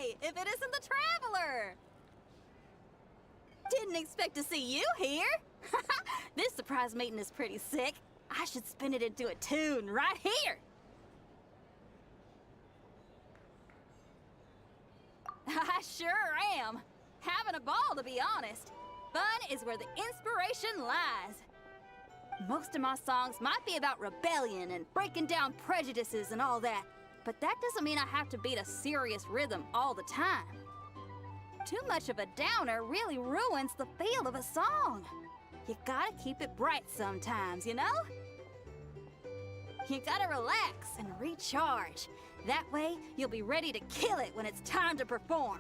Hey, if it isn't the Traveler! Didn't expect to see you here. This surprise meeting is pretty sick. I should spin it into a tune right here. I sure am. Having a ball, to be honest. Fun is where the inspiration lies. Most of my songs might be about rebellion and breaking down prejudices and all that, but that doesn't mean I have to beat a serious rhythm all the time. Too much of a downer really ruins the feel of a song. You gotta keep it bright sometimes, you know? You gotta relax and recharge. That way, you'll be ready to kill it when it's time to perform.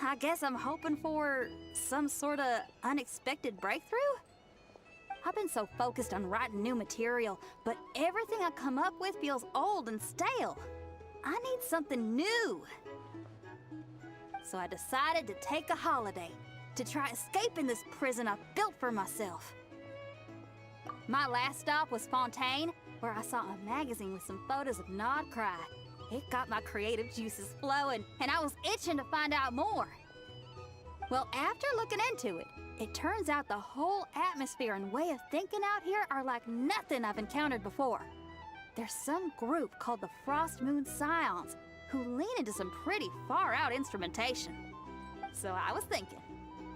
I guess I'm hoping for some sort of unexpected breakthrough? I've been so focused on writing new material, but everything I come up with feels old and stale. I need something new. So I decided to take a holiday, to try escaping this prison I've built for myself. My last stop was Fontaine, where I saw a magazine with some photos of Nod Cry. It got my creative juices flowing, and I was itching to find out more. Well, after looking into it, it turns out the whole atmosphere and way of thinking out here are like nothing I've encountered before. There's some group called the Frost Moon Scions who lean into some pretty far-out instrumentation. So I was thinking,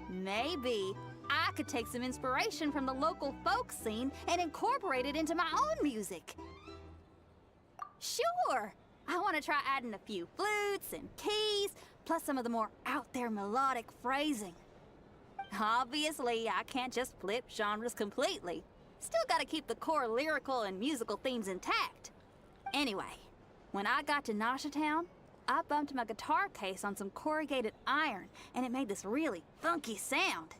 maybe I could take some inspiration from the local folk scene and incorporate it into my own music. Sure! I want to try adding a few flutes and keys, plus some of the more out-there melodic phrasing. Obviously, I can't just flip genres completely. Still gotta keep the core lyrical and musical themes intact. Anyway, when I got to Town, I bumped my guitar case on some corrugated iron, and it made this really funky sound.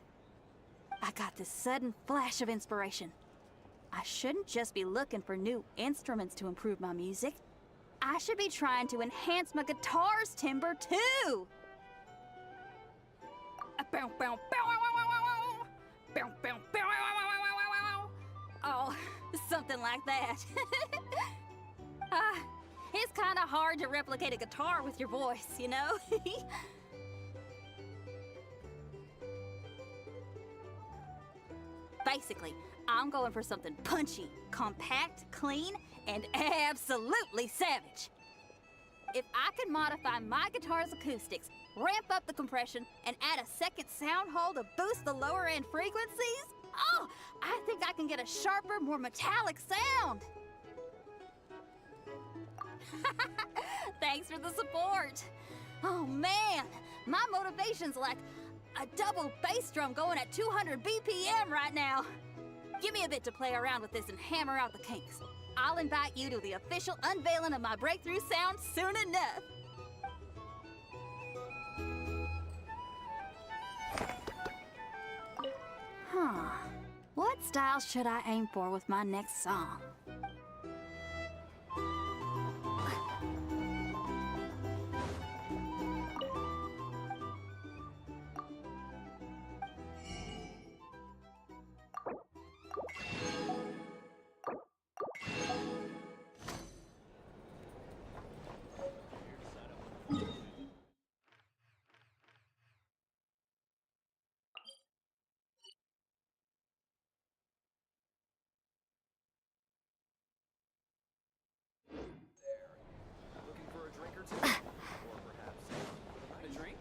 I got this sudden flash of inspiration. I shouldn't just be looking for new instruments to improve my music. I should be trying to enhance my guitar's timbre, too! Oh, something like that. It's kind of hard to replicate a guitar with your voice, you know? Basically, I'm going for something punchy, compact, clean, and absolutely savage. If I could modify my guitar's acoustics, ramp up the compression, and add a second sound hole to boost the lower end frequencies, oh, I think I can get a sharper, more metallic sound. Thanks for the support. Oh man, my motivation's like a double bass drum going at 200 BPM right now. Give me a bit to play around with this and hammer out the kinks. I'll invite you to the official unveiling of my breakthrough sound soon enough. What style should I aim for with my next song?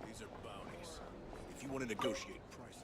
These are bounties. If you want to negotiate prices.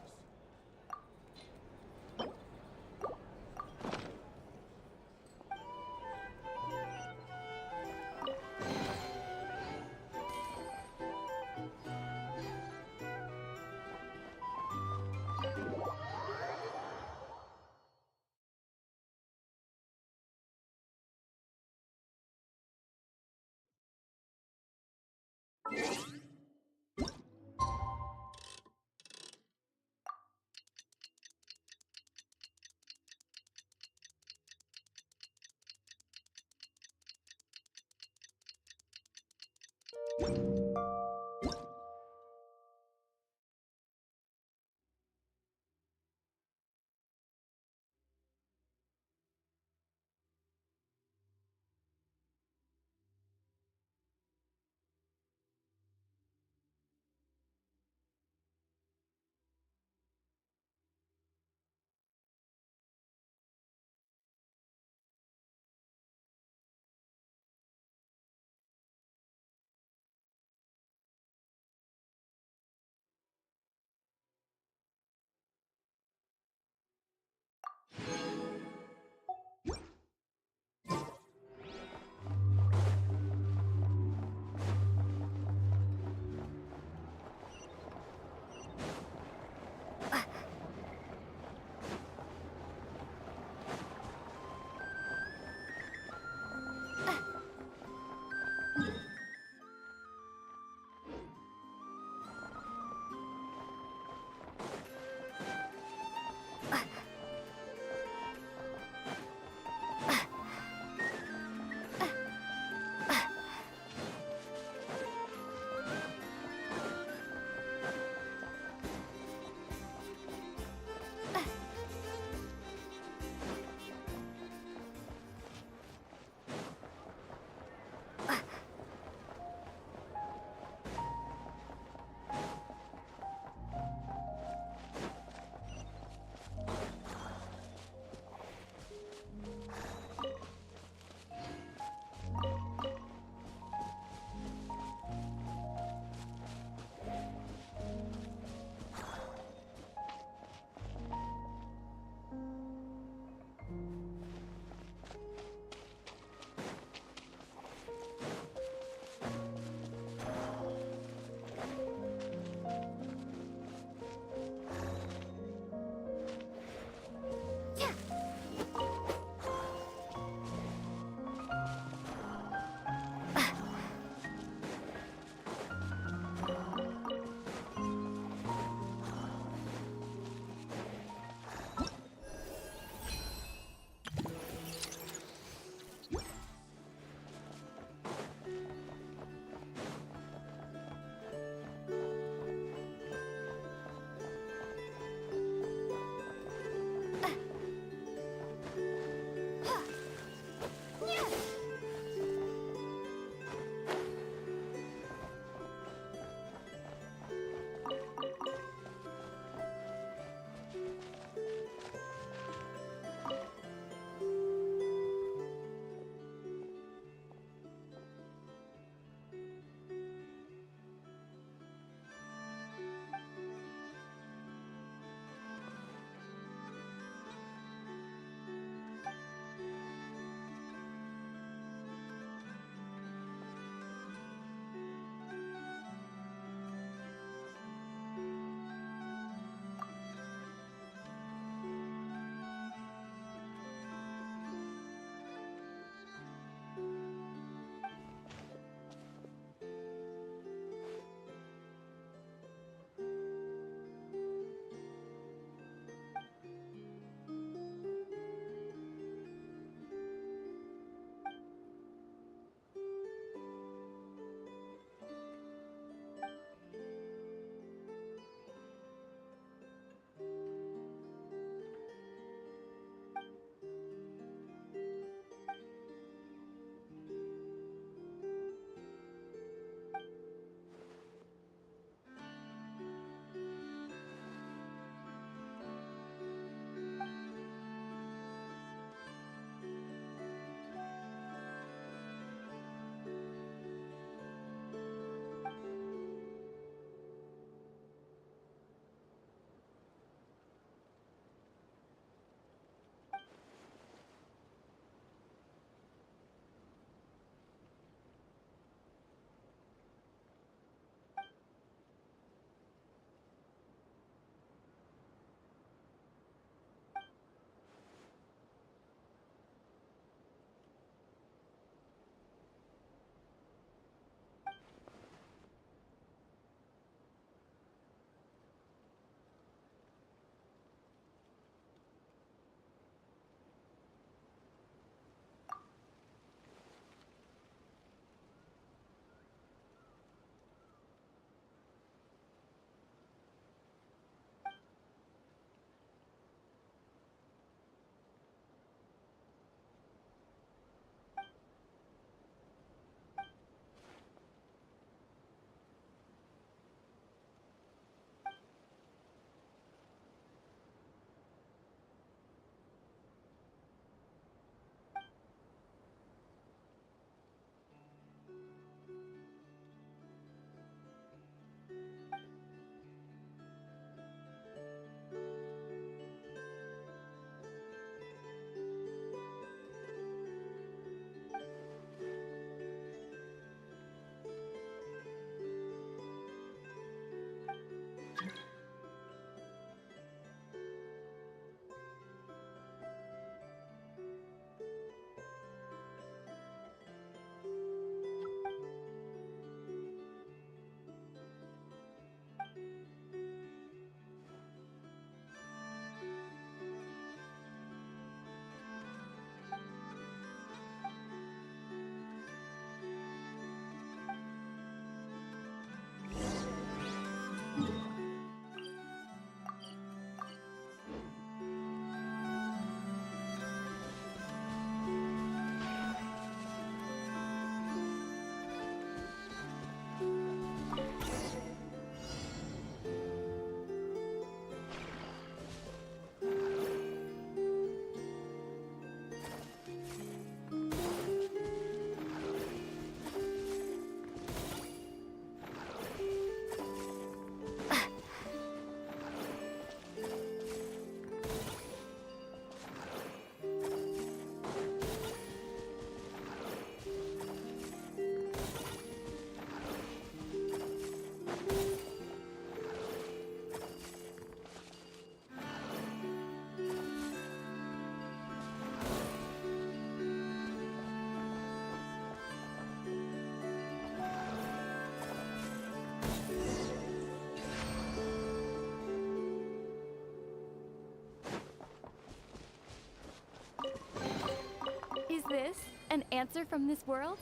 An answer from this world?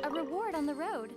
A reward on the road.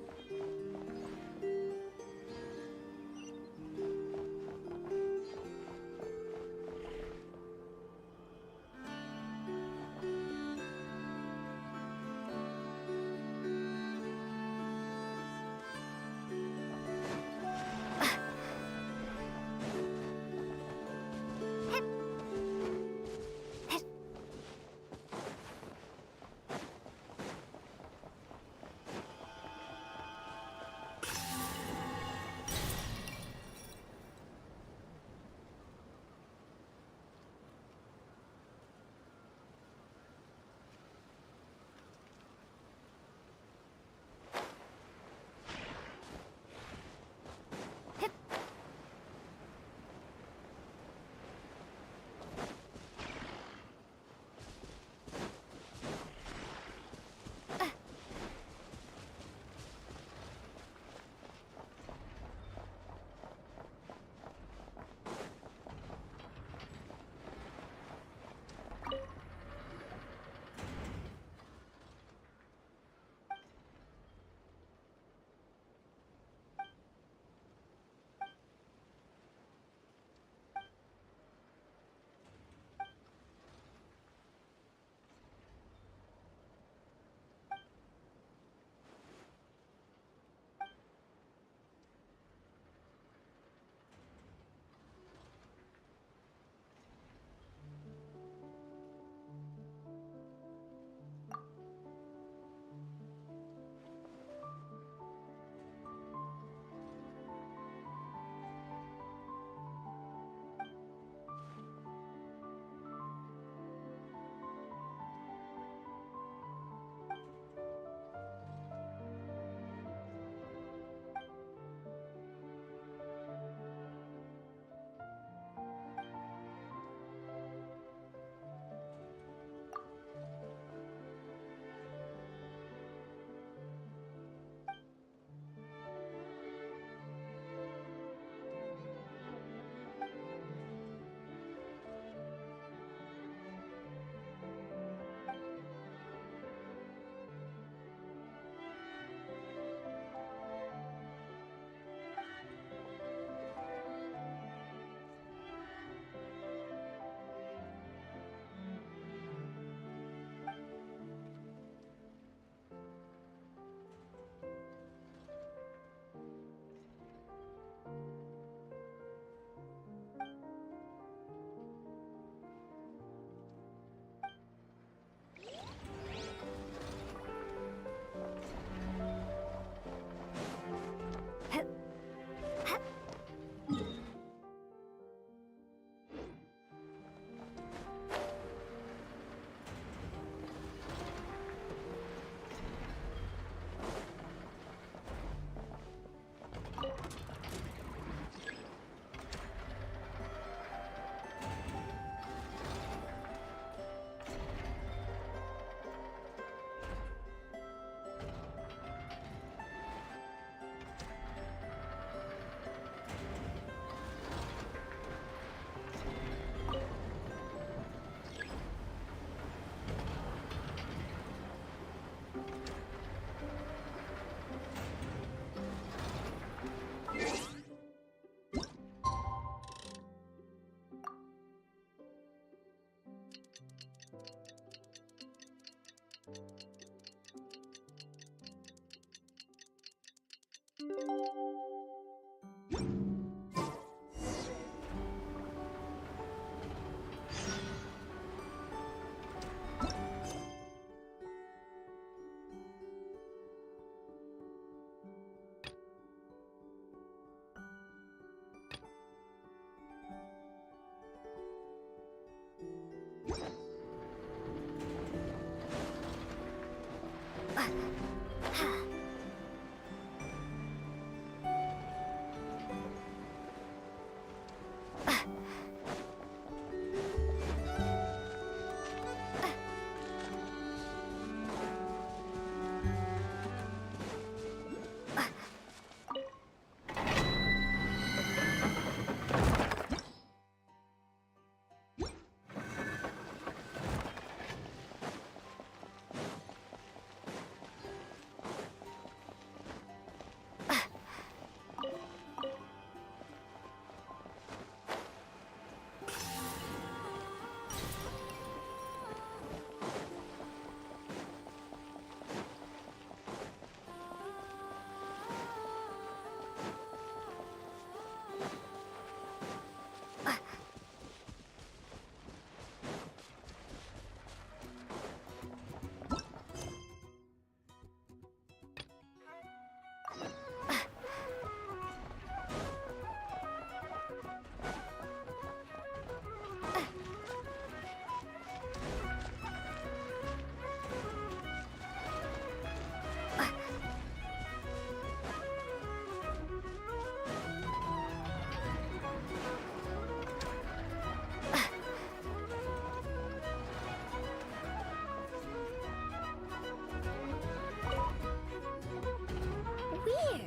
Weird.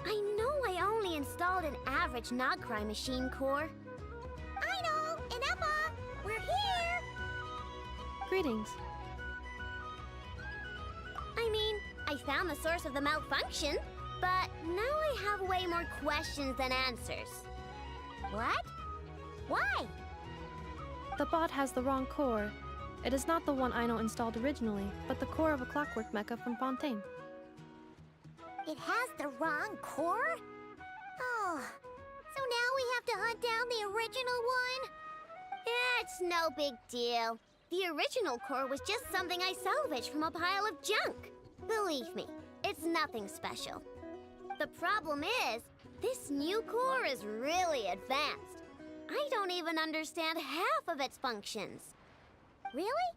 I know I only installed an average Nogcry machine core. Aino and Emma, we're here! Greetings. I mean, I found the source of the malfunction, but now I have way more questions than answers. What? Why? The bot has the wrong core. It is not the one Aino installed originally, but the core of a clockwork mecha from Fontaine. It has the wrong core? Oh, so now we have to hunt down the original one? It's no big deal. The original core was just something I salvaged from a pile of junk. Believe me, it's nothing special. The problem is, this new core is really advanced. I don't even understand half of its functions. Really?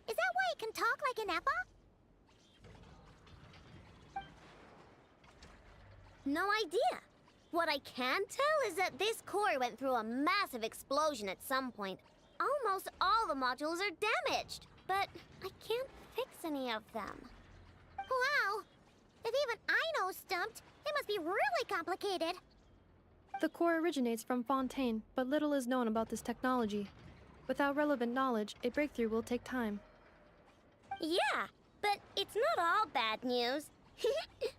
Is that why it can talk like an Eppa? No idea. What I can tell is that this core went through a massive explosion at some point. Almost all the modules are damaged, but I can't fix any of them. Wow! If even Aino's stumped, it must be really complicated. The core originates from Fontaine, but little is known about this technology. Without relevant knowledge, a breakthrough will take time. Yeah, but it's not all bad news.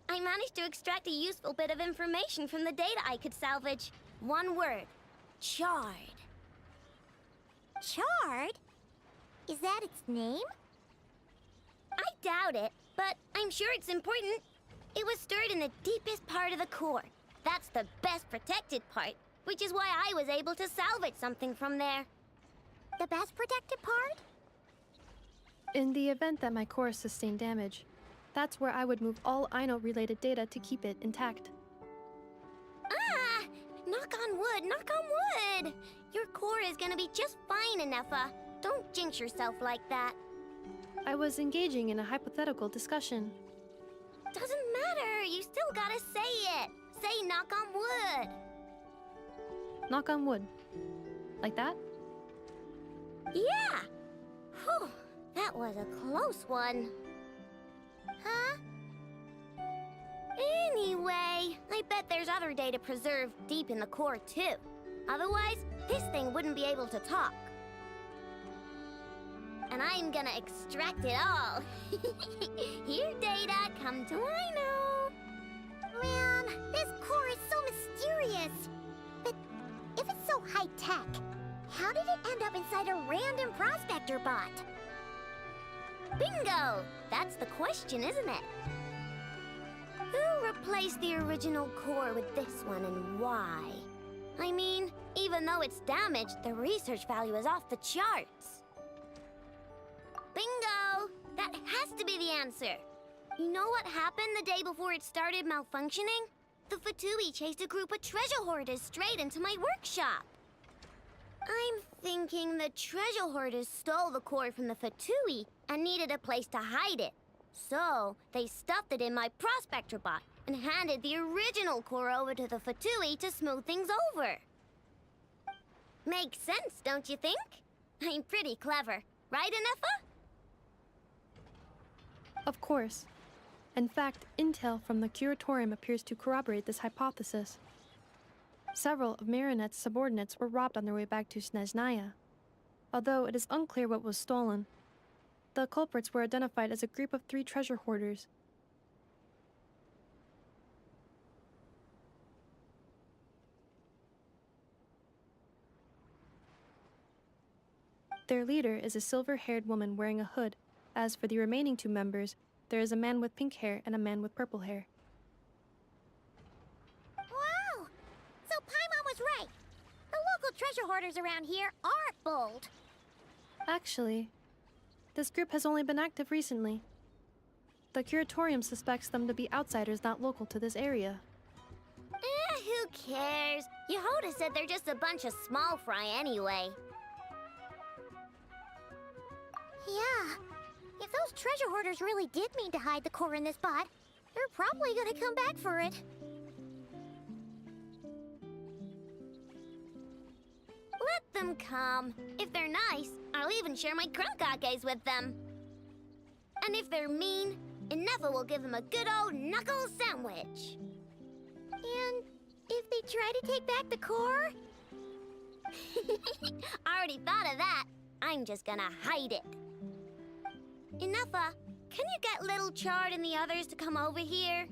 I managed to extract a useful bit of information from the data I could salvage. One word. Charred. Charred? Is that its name? I doubt it, but I'm sure it's important. It was stored in the deepest part of the core. That's the best protected part, which is why I was able to salvage something from there. The best protected part? In the event that my core sustained damage, that's where I would move all Aino-related data to keep it intact. Ah! Knock on wood, knock on wood! Your core is gonna be just fine, Inefa. Don't jinx yourself like that. I was engaging in a hypothetical discussion. Doesn't matter, you still gotta say it. Say knock on wood. Knock on wood. Like that? Yeah! Whew, that was a close one. Huh? Anyway, I bet there's other data preserved deep in the core too. Otherwise, this thing wouldn't be able to talk. And I'm gonna extract it all. Here, data, come to Aino. Man, this core is so mysterious. But if it's so high-tech, how did it end up inside a random prospector bot? Bingo! That's the question, isn't it? Who replaced the original core with this one and why? I mean, even though it's damaged, the research value is off the charts. Bingo! That has to be the answer. You know what happened the day before it started malfunctioning? The Fatui chased a group of treasure hoarders straight into my workshop. I'm thinking the treasure hoarders stole the core from the Fatui and needed a place to hide it. So, they stuffed it in my prospector bot and handed the original core over to the Fatui to smooth things over. Makes sense, don't you think? I'm pretty clever, right, Anefa? Of course. In fact, intel from the Curatorium appears to corroborate this hypothesis. Several of Marinette's subordinates were robbed on their way back to Snezhnaya. Although it is unclear what was stolen, the culprits were identified as a group of 3 treasure hoarders. Their leader is a silver-haired woman wearing a hood. As for the remaining 2 members, there is a man with pink hair and a man with purple hair. Wow! So Paimon was right. The local treasure hoarders around here aren't bold. Actually, this group has only been active recently. The Curatorium suspects them to be outsiders not local to this area. Who cares? Yehoda said they're just a bunch of small fry anyway. Yeah. If those treasure hoarders really did mean to hide the core in this bot, they're probably gonna come back for it. Let them come. If they're nice, I'll even share my crunkakes with them. And if they're mean, Inefa will give them a good old knuckle sandwich. And if they try to take back the core? I already thought of that. I'm just gonna hide it. Inefa, can you get Little Chard and the others to come over here?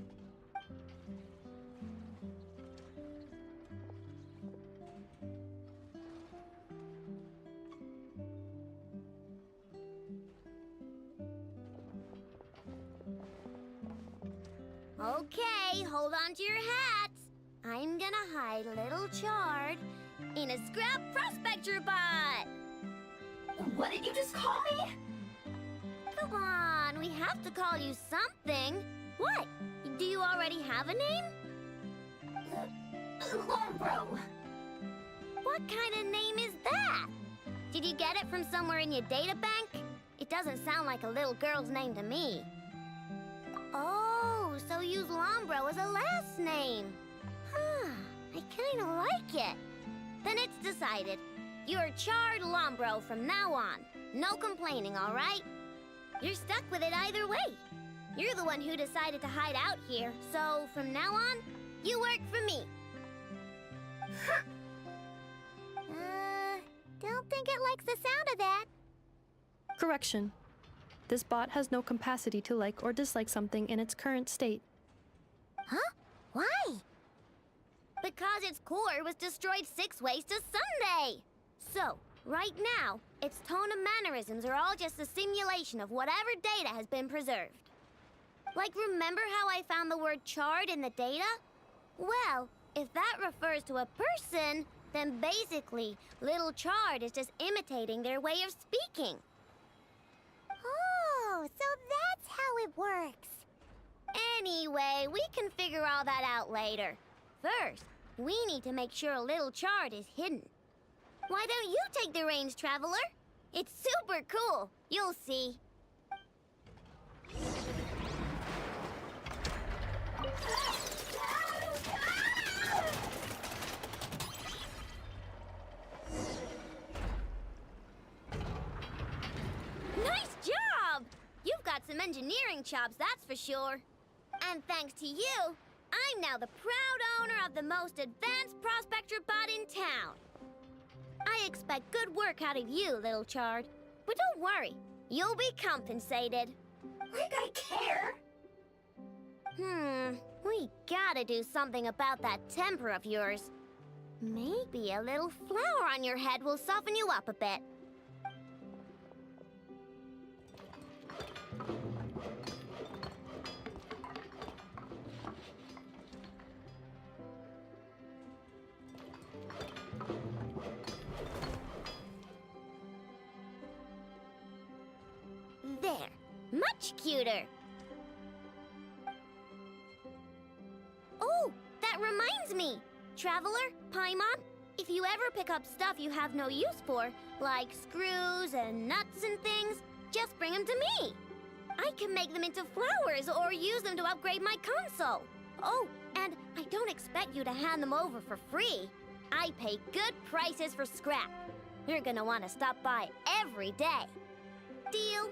Okay, hold on to your hats. I'm gonna hide Little Chard in a scrap prospector bot. What did you just call me? Come on, we have to call you something. What? Do you already have a name? Lombro. What kind of name is that? Did you get it from somewhere in your data bank? It doesn't sound like a little girl's name to me. Oh, so use Lombro as a last name. Huh, I kind of like it. Then it's decided. You're Chard Lombro from now on. No complaining, all right? You're stuck with it either way. You're the one who decided to hide out here, so from now on, you work for me. Don't think it likes the sound of that. Correction. This bot has no capacity to like or dislike something in its current state. Huh? Why? Because its core was destroyed 6 ways to Sunday. So, right now, its tone and mannerisms are all just a simulation of whatever data has been preserved. Like, remember how I found the word chard in the data? Well, if that refers to a person, then basically, Little Chard is just imitating their way of speaking. Oh, so that's how it works. Anyway, we can figure all that out later. First, we need to make sure Little Chard is hidden. Why don't you take the reins, Traveler? It's super cool. You'll see. Nice job! You've got some engineering chops, that's for sure. And thanks to you, I'm now the proud owner of the most advanced prospector bot in town. I expect good work out of you, Little Chard. But don't worry, you'll be compensated. Like I care. We gotta do something about that temper of yours. Maybe a little flour on your head will soften you up a bit. There, much cuter. Oh, that reminds me. Traveler, Paimon, if you ever pick up stuff you have no use for, like screws and nuts and things, just bring them to me. I I can make them into flowers or use them to upgrade my console. Oh, and I don't expect you to hand them over for free. I pay good prices for scrap. You're gonna want to stop by every day. Deal?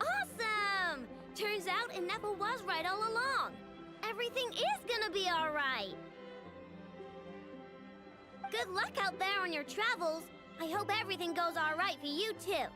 Awesome! Turns out Ineppa was right all along. Everything is gonna be all right. Good luck out there on your travels. I hope everything goes all right for you, too.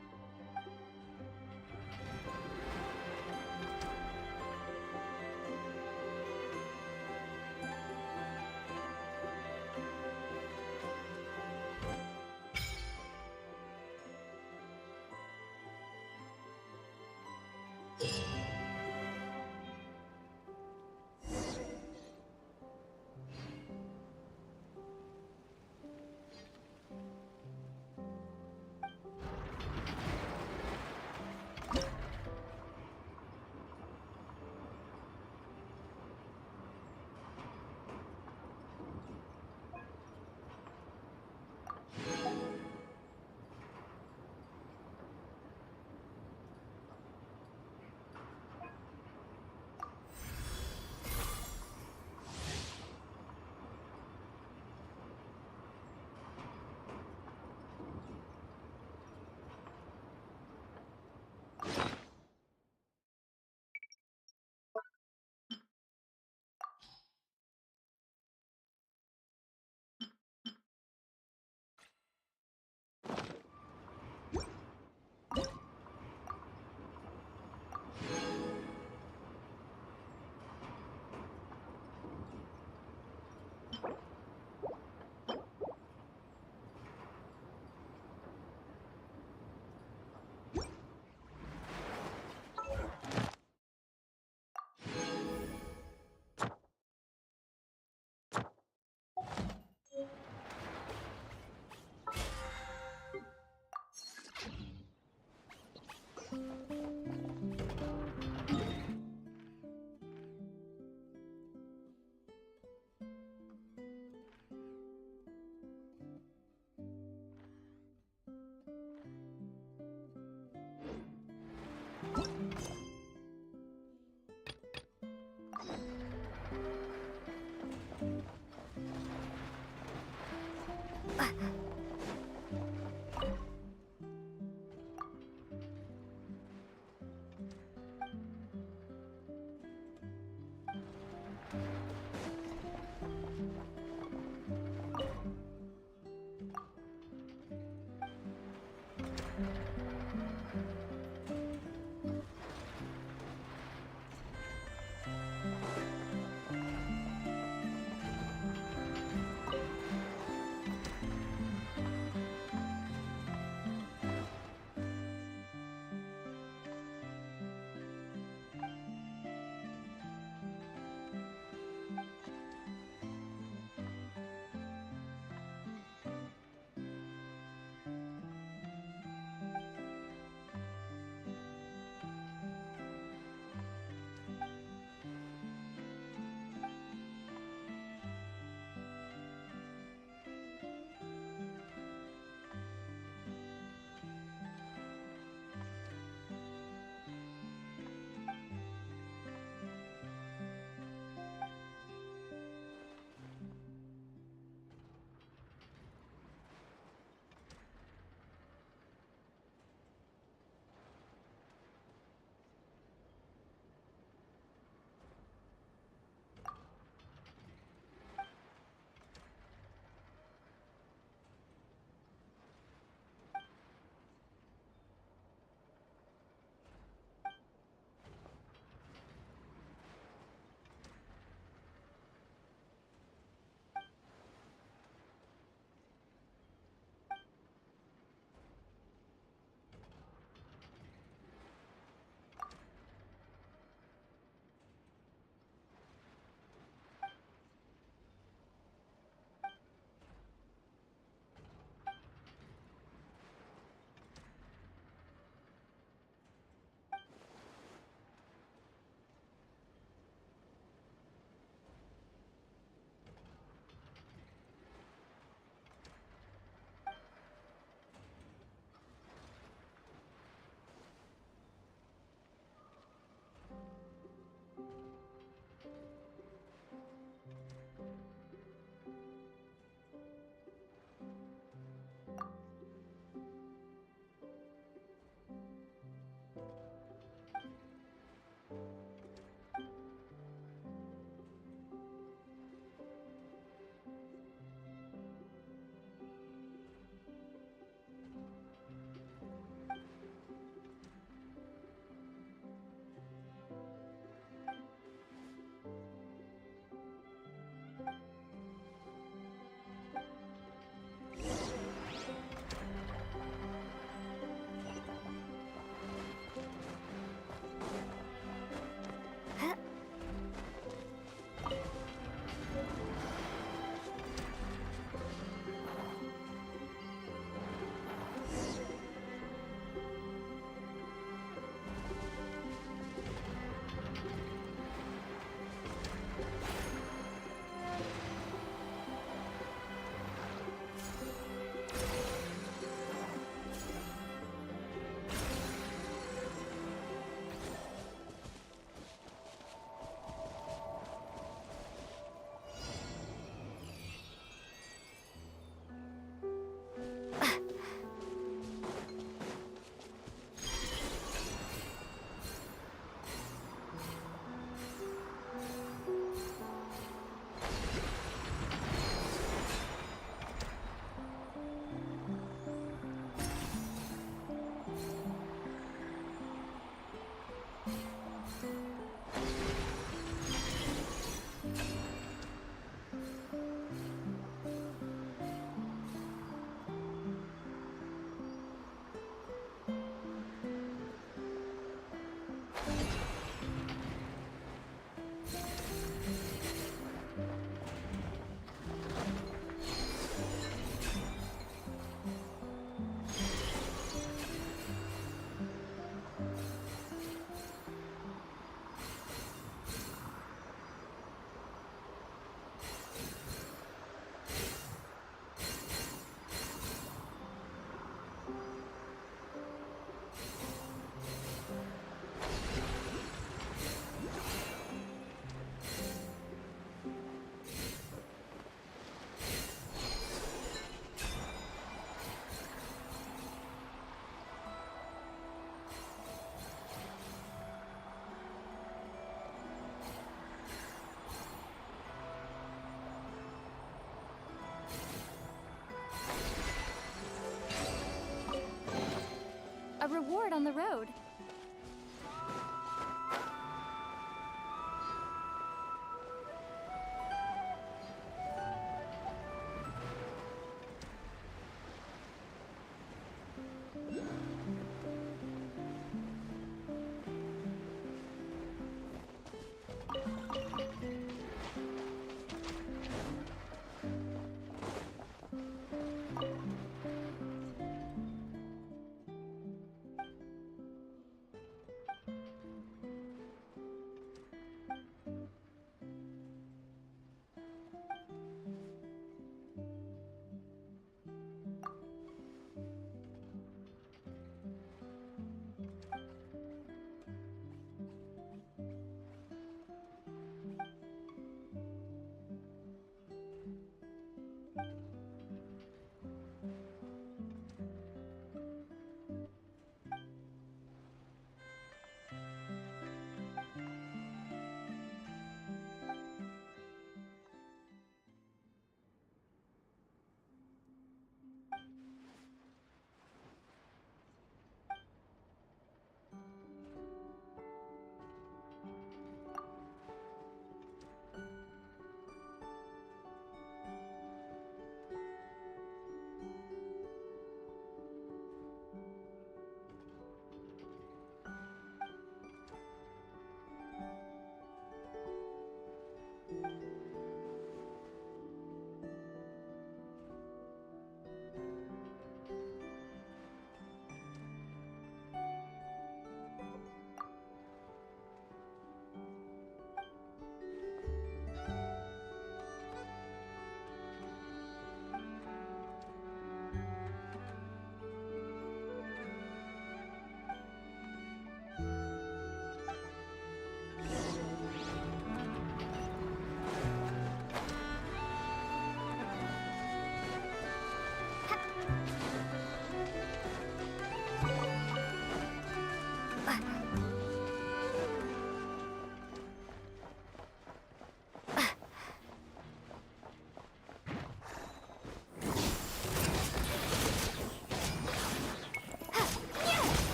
board on the road.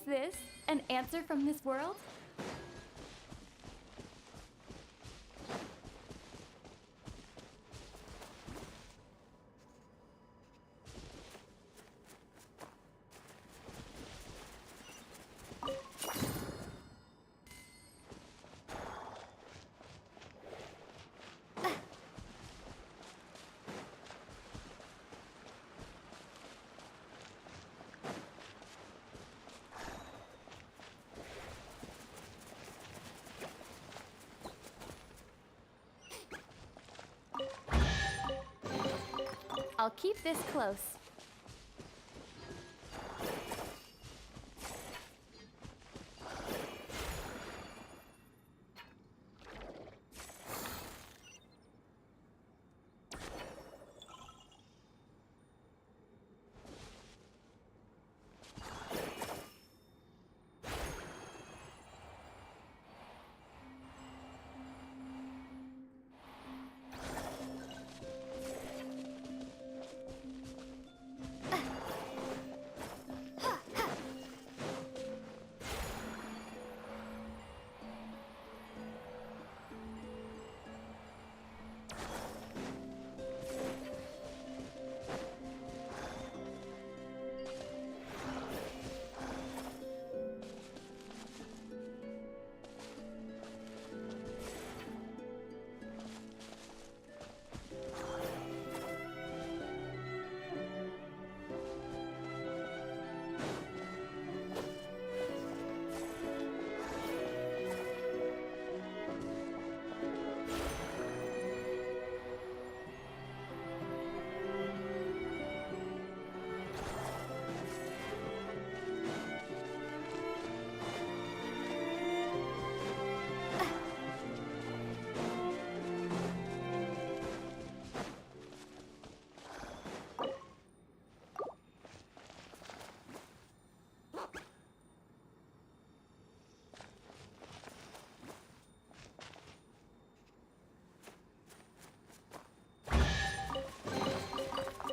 this an answer from this world? I'll keep this close.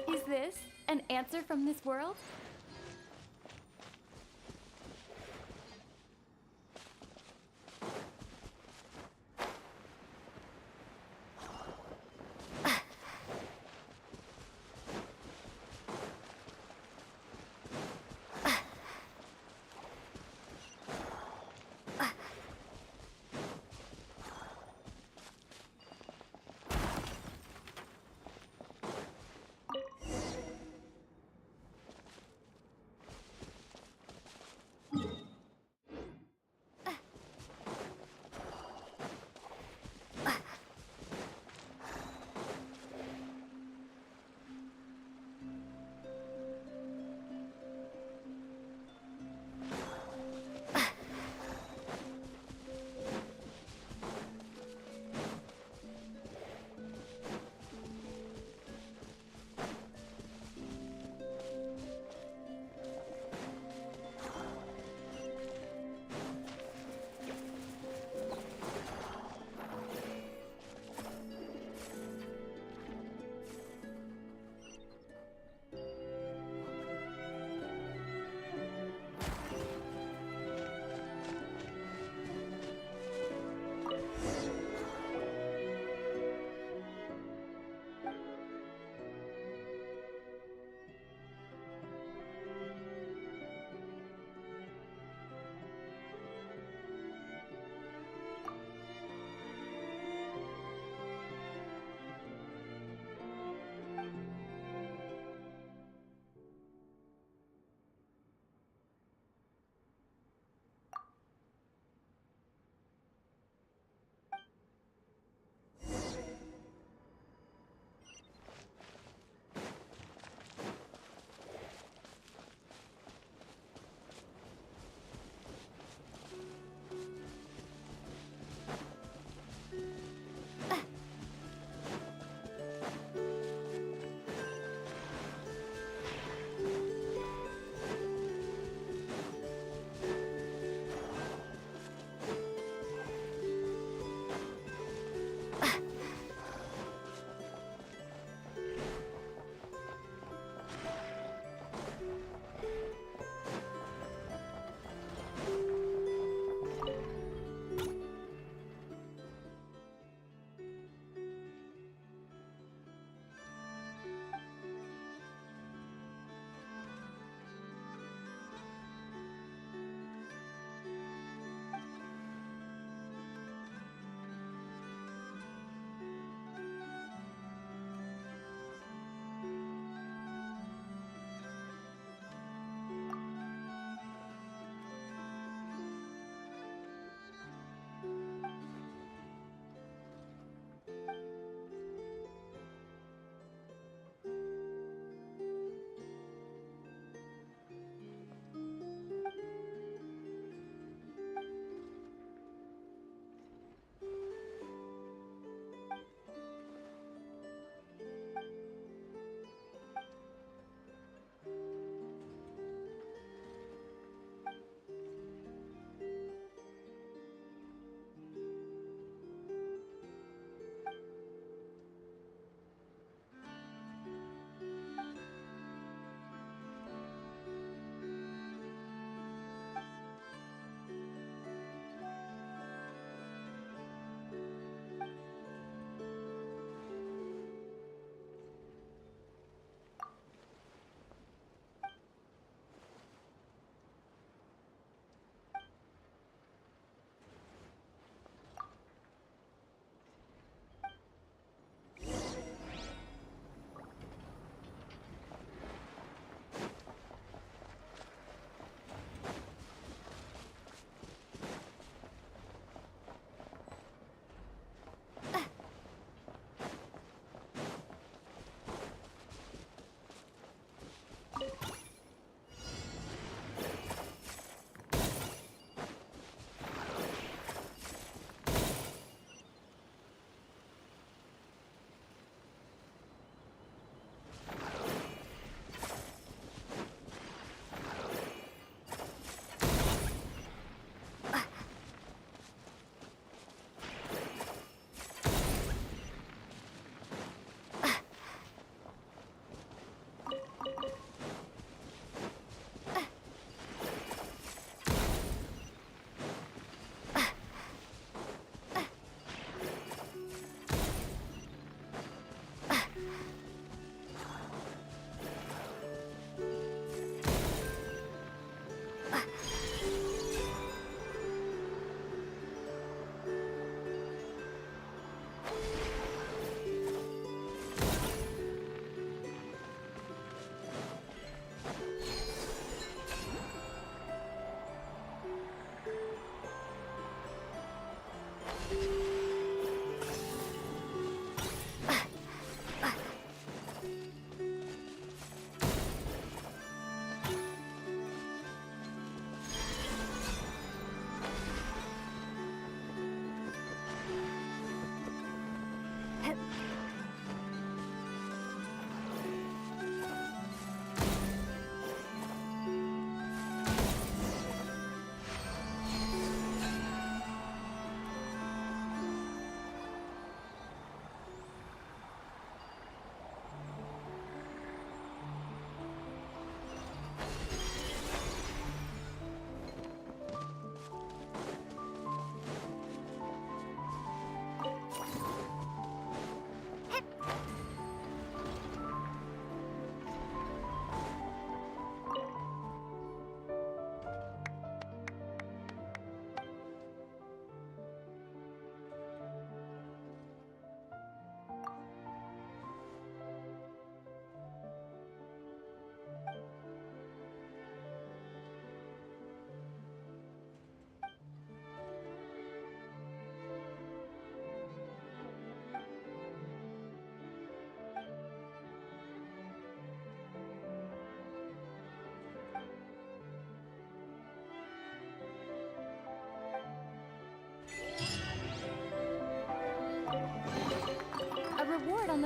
Is this an answer from this world?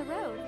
road.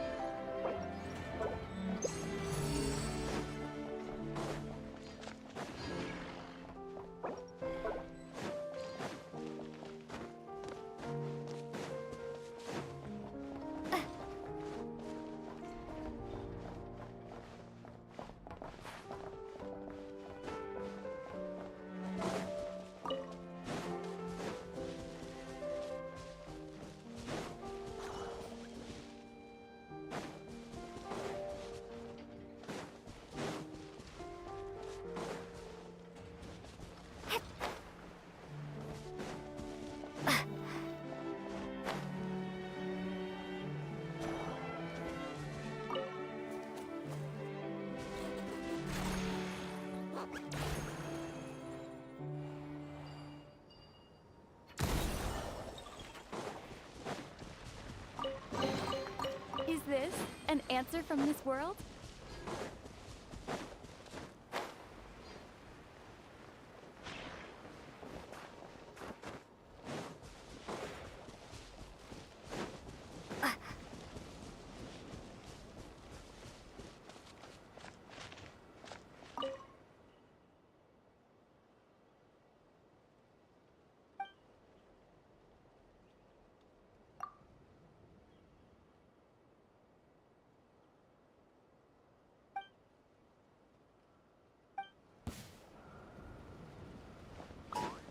Is this an answer from this world?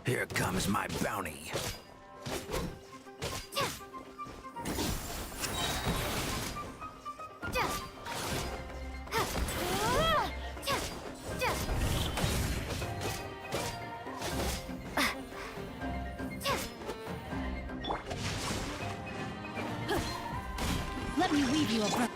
Here comes my bounty. Let me weave you a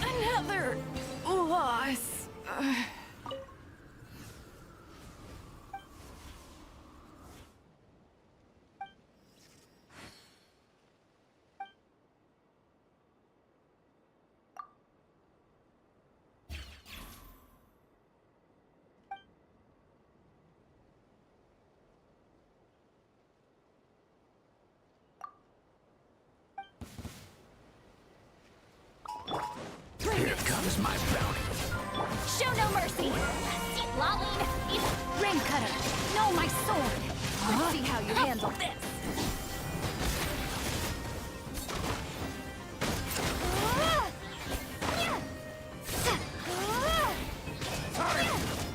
Another loss. Here comes my bounty. Show no mercy! Lolling! Rain cutter! No, my sword! Let's see how you handle this!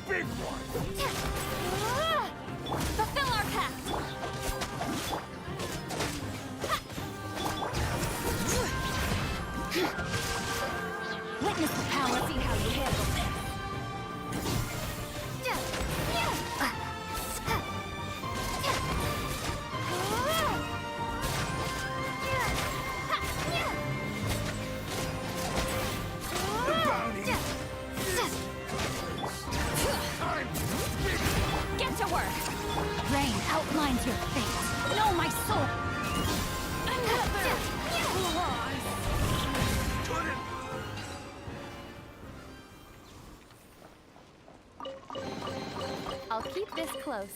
Big one! Fulfill our pact! Witness the power, see how you handle this! The bounty! Get to work! Rain outlines your fate. Know my soul! Another loss. I'll keep this close.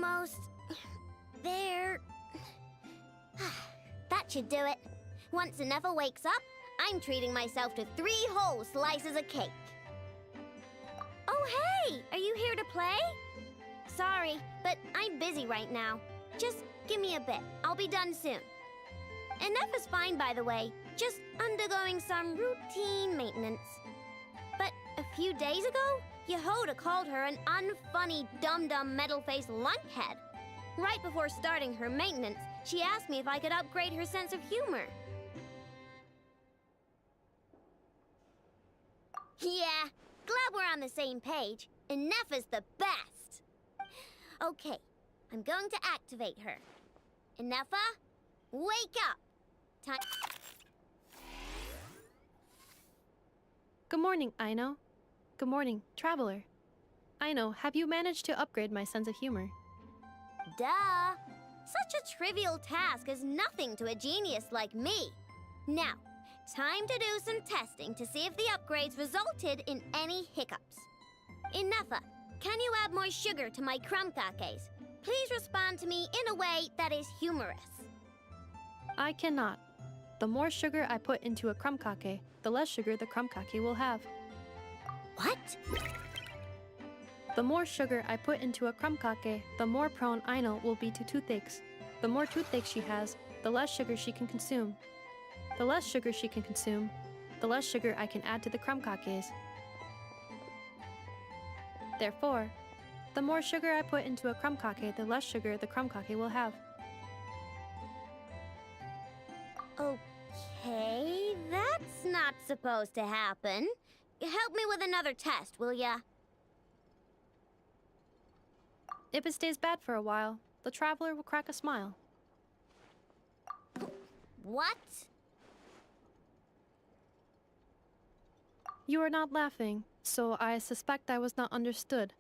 almost... there. That should do it. Once Nefa wakes up, I'm treating myself to 3 whole slices of cake. Oh, hey! Are you here to play? Sorry, but I'm busy right now. Just give me a bit. I'll be done soon. And Nefa's fine, by the way. Just undergoing some routine maintenance. But a few days ago, Yehoda called her an unfunny, dum-dum, metal-faced lunkhead. Right before starting her maintenance, she asked me if I could upgrade her sense of humor. Yeah, glad we're on the same page. And Nefa's the best. Okay, I'm going to activate her. Nefa, wake up! Time. Good morning, Aino. Good morning, Traveler. Aino, have you managed to upgrade my sense of humor? Duh! Such a trivial task is nothing to a genius like me. Now, time to do some testing to see if the upgrades resulted in any hiccups. Nefa, can you add more sugar to my crumb cakes? Please respond to me in a way that is humorous. I cannot. The more sugar I put into a crumb cake, the less sugar the crumb cake will have. What? The more sugar I put into a crumb cake, the more prone Aino will be to toothaches. The more toothaches she has, the less sugar she can consume. The less sugar she can consume, the less sugar I can add to the crumb cakes. Therefore, the more sugar I put into a crumb cake, the less sugar the crumb cake will have. Okay, that's not supposed to happen. Help me with another test, will ya? If it stays bad for a while, the Traveler will crack a smile. What? You are not laughing, so I suspect I was not understood.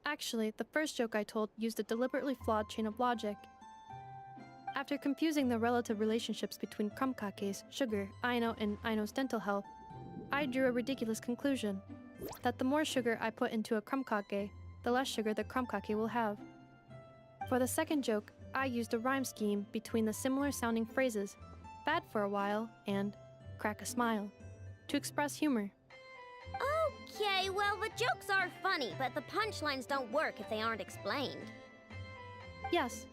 Actually, the first joke I told used a deliberately flawed chain of logic. After confusing the relative relationships between crumb cakes, sugar, Aino, and Aino's dental health, I drew a ridiculous conclusion. That the more sugar I put into a crumb cake, the less sugar the crumb cake will have. For the second joke, I used a rhyme scheme between the similar sounding phrases, bad for a while and crack a smile, to express humor. Okay, well, the jokes are funny, but the punchlines don't work if they aren't explained. Yes.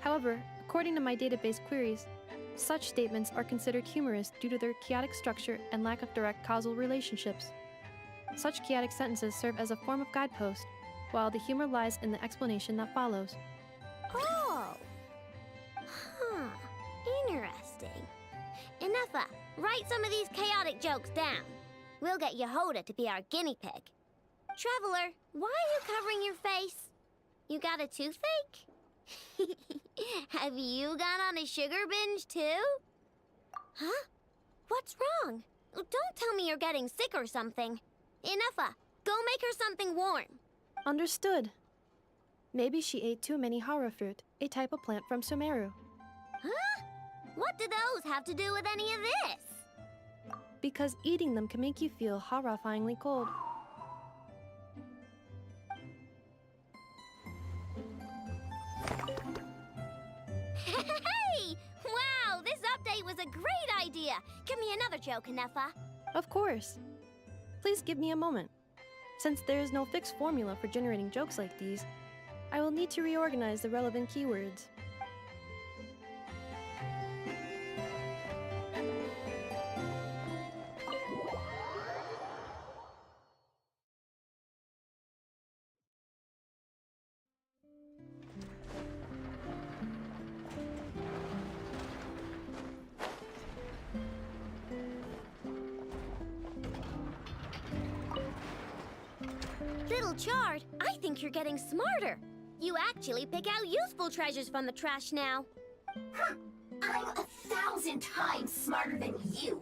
However, according to my database queries, such statements are considered humorous due to their chaotic structure and lack of direct causal relationships. Such chaotic sentences serve as a form of guidepost, while the humor lies in the explanation that follows. Oh! Huh. Interesting. Nefa, write some of these chaotic jokes down. We'll get Yehoda to be our guinea pig. Traveler, why are you covering your face? You got a toothache? Have you gone on a sugar binge too? Huh? What's wrong? Don't tell me you're getting sick or something. Nefa, go make her something warm. Understood. Maybe she ate too many hara fruit, a type of plant from Sumeru. Huh? What do those have to do with any of this? Because eating them can make you feel horrifyingly cold. Hey! Wow, this update was a great idea. Give me another joke, Nefa. Of course. Please give me a moment. Since there is no fixed formula for generating jokes like these, I will need to reorganize the relevant keywords. Little Chard, I think you're getting smarter. You actually pick out useful treasures from the trash now. Huh. I'm 1,000 times smarter than you.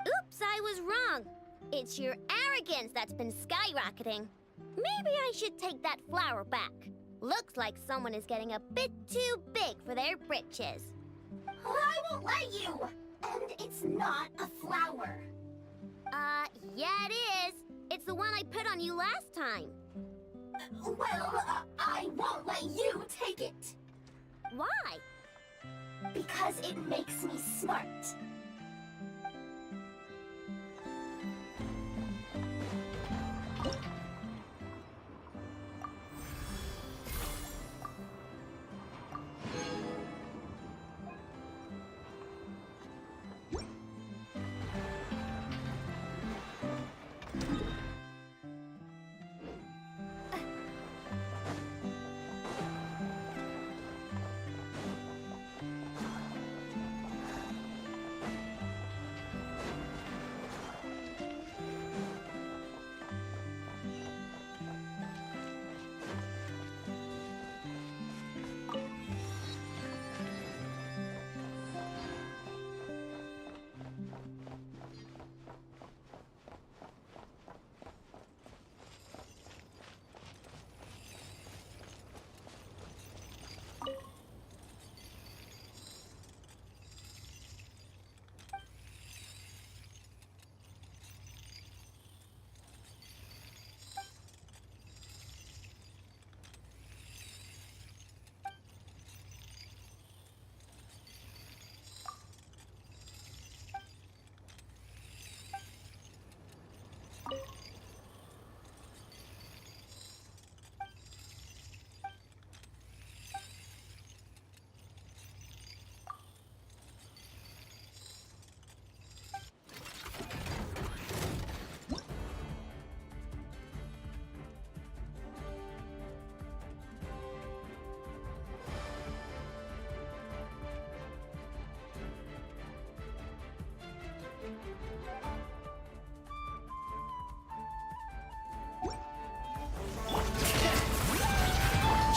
Oops, I was wrong. It's your arrogance that's been skyrocketing. Maybe I should take that flower back. Looks like someone is getting a bit too big for their britches. I won't let you. And it's not a flower. Yeah it is. It's the one I put on you last time. Well, I won't let you take it. Why? Because it makes me smart.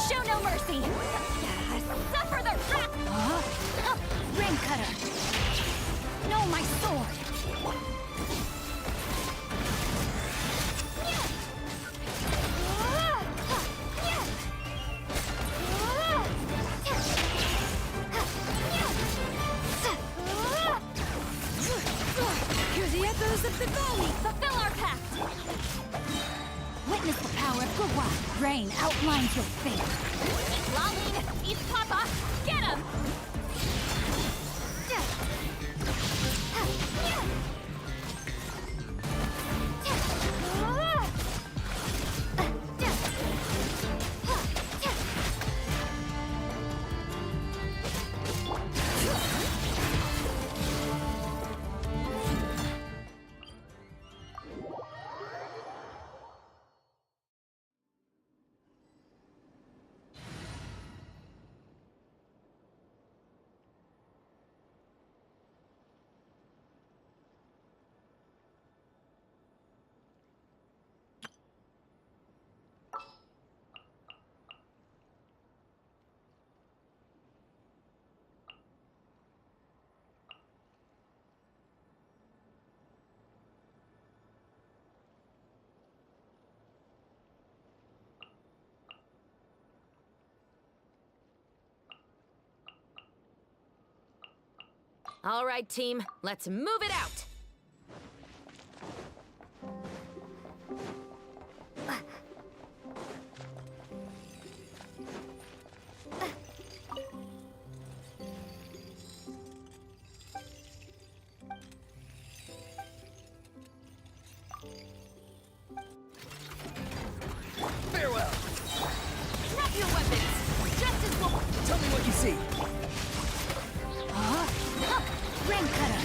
Show no mercy! Suffer the wrath! Ring cutter! No, my sword! Hear the echoes of the valley! Fulfill our pact! Witness the power of Gua. Rain outlines your fate. Lolling, eat Papa! Get him! All right, team, let's move it out. Farewell. Drop your weapons. Justice will. Tell me what you see. Ring cutter!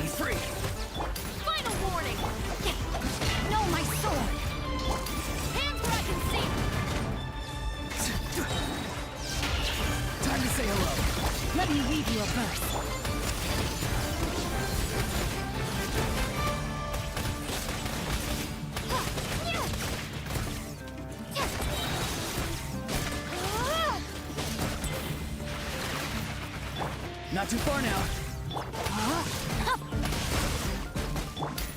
Be free. Final warning. No, my sword! Hands where I can see. Time to say hello. Let me weave you a verse. Not too far now.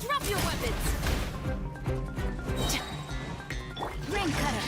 Drop your weapons. Ring cutter!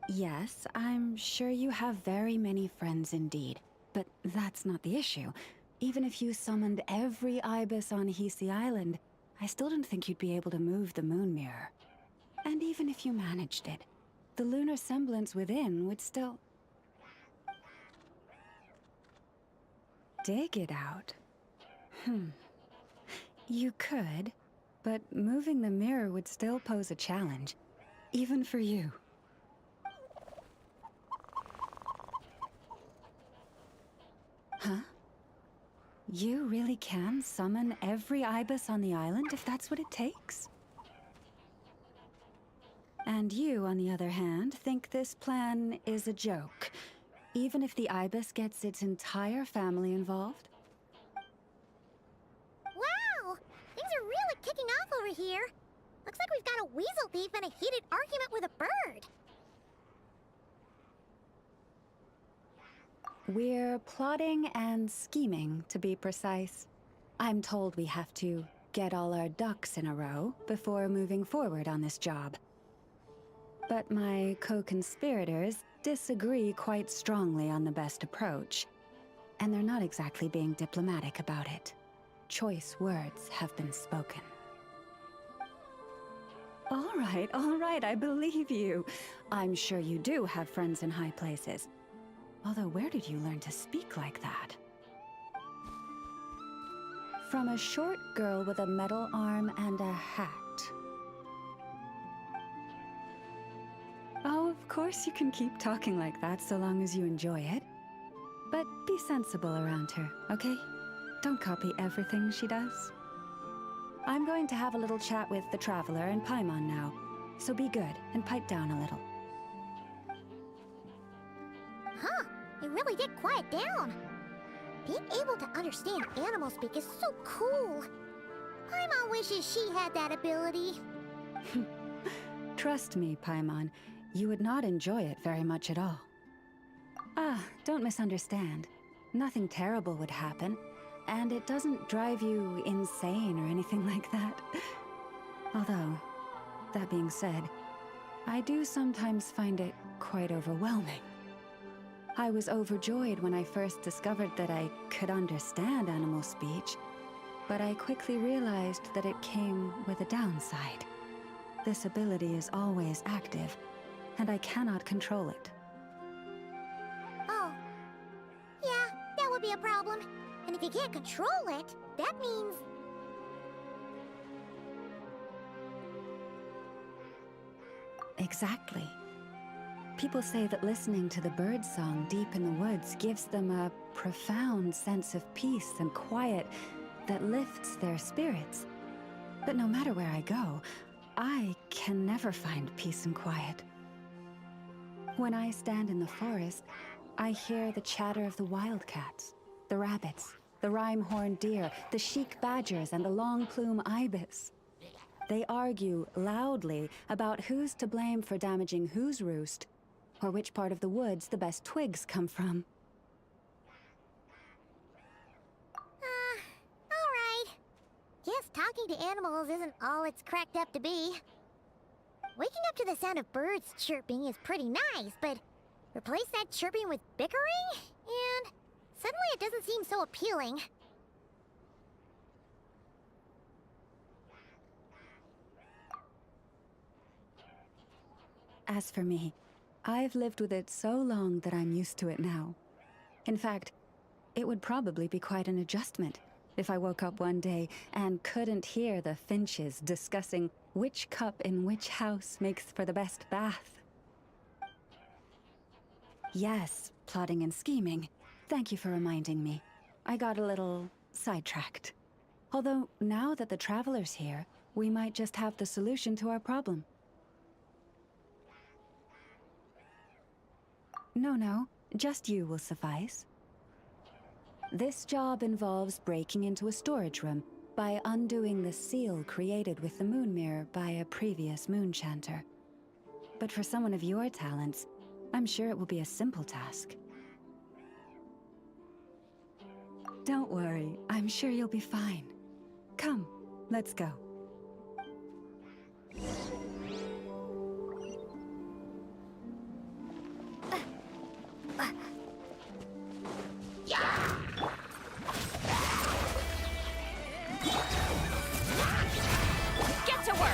Yes, I'm sure you have very many friends indeed. But that's not the issue. Even if you summoned every ibis on Hisi Island, I still don't think you'd be able to move the moon mirror. And even if you managed it, the lunar semblance within would still... dig it out. You could, but moving the mirror would still pose a challenge. even for you. Huh? You really can summon every ibis on the island if that's what it takes? And you, on the other hand, think this plan is a joke, even if the ibis gets its entire family involved? Wow! Things are really kicking off over here. Looks like we've got a weasel thief and a heated argument with a bird. We're plotting and scheming, to be precise. I'm told we have to get all our ducks in a row before moving forward on this job. But my co-conspirators disagree quite strongly on the best approach, and they're not exactly being diplomatic about it. Choice words have been spoken. All right, I believe you. I'm sure you do have friends in high places. Although, where did you learn to speak like that? From a short girl with a metal arm and a hat. Oh, of course you can keep talking like that so long as you enjoy it. But be sensible around her, okay? Don't copy everything she does. I'm going to have a little chat with the Traveler and Paimon now, so be good and pipe down a little. Huh, it really did quiet down. Being able to understand animal speak is so cool. Paimon wishes she had that ability. Trust me, Paimon, you would not enjoy it very much at all. Ah, don't misunderstand. Nothing terrible would happen, and it doesn't drive you insane or anything like that. Although, that being said, I do sometimes find it quite overwhelming. I was overjoyed when I first discovered that I could understand animal speech, but I quickly realized that it came with a downside. This ability is always active, and I cannot control it. Oh. Yeah, that would be a problem. And if you can't control it, that means... Exactly. People say that listening to the birdsong deep in the woods gives them a profound sense of peace and quiet that lifts their spirits. But no matter where I go, I can never find peace and quiet. When I stand in the forest, I hear the chatter of the wildcats, the rabbits, the rhyme-horned deer, the chic badgers, and the long-plume ibis. They argue loudly about who's to blame for damaging whose roost, or which part of the woods the best twigs come from. Alright. Guess talking to animals isn't all it's cracked up to be. Waking up to the sound of birds chirping is pretty nice, but replace that chirping with bickering, and suddenly it doesn't seem so appealing. As for me, I've lived with it so long that I'm used to it now. In fact, it would probably be quite an adjustment if I woke up one day and couldn't hear the finches discussing which cup in which house makes for the best bath. Yes, plotting and scheming. Thank you for reminding me. I got a little sidetracked. Although, now that the Traveler's here, we might just have the solution to our problem. No, just you will suffice. This job involves breaking into a storage room by undoing the seal created with the moon mirror by a previous moon chanter. But for someone of your talents, I'm sure it will be a simple task. Don't worry, I'm sure you'll be fine. Come, let's go. Get to work!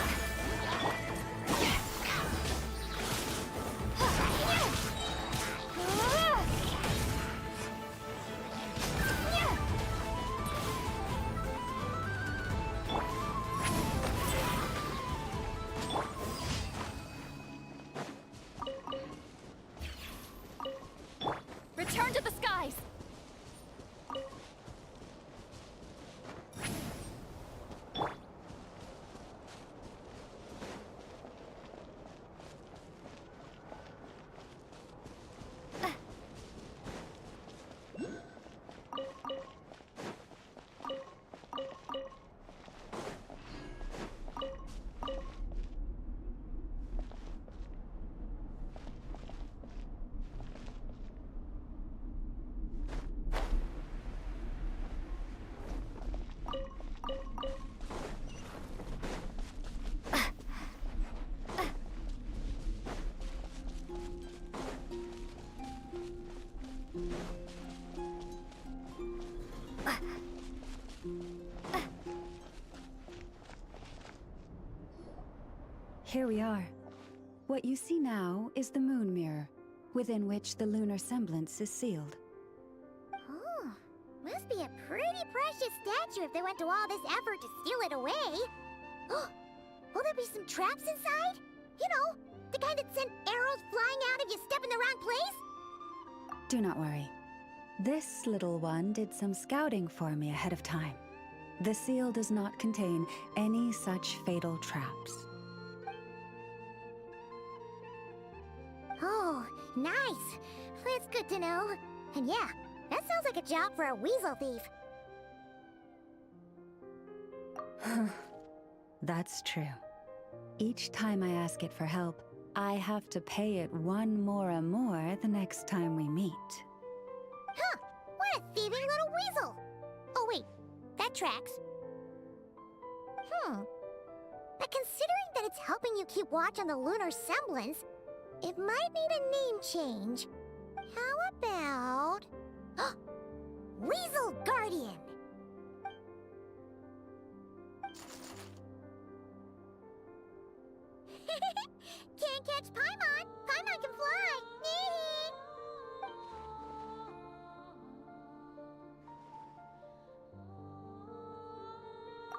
device. Here we are. What you see now is the moon mirror, within which the lunar semblance is sealed. Oh, must be a pretty precious statue if they went to all this effort to steal it away. Will there be some traps inside? You know, the kind that send arrows flying out if you step in the wrong place? Do not worry. This little one did some scouting for me ahead of time. The seal does not contain any such fatal traps. Oh, nice. It's good to know. And yeah, that sounds like a job for a weasel thief. That's true. Each time I ask it for help, I have to pay it one more the next time we meet. Huh, what a thieving little weasel. Oh wait, that tracks. But considering that it's helping you keep watch on the lunar semblance, it might need a name change. How about... Weasel Guardian! Can't catch Paimon! Paimon can fly!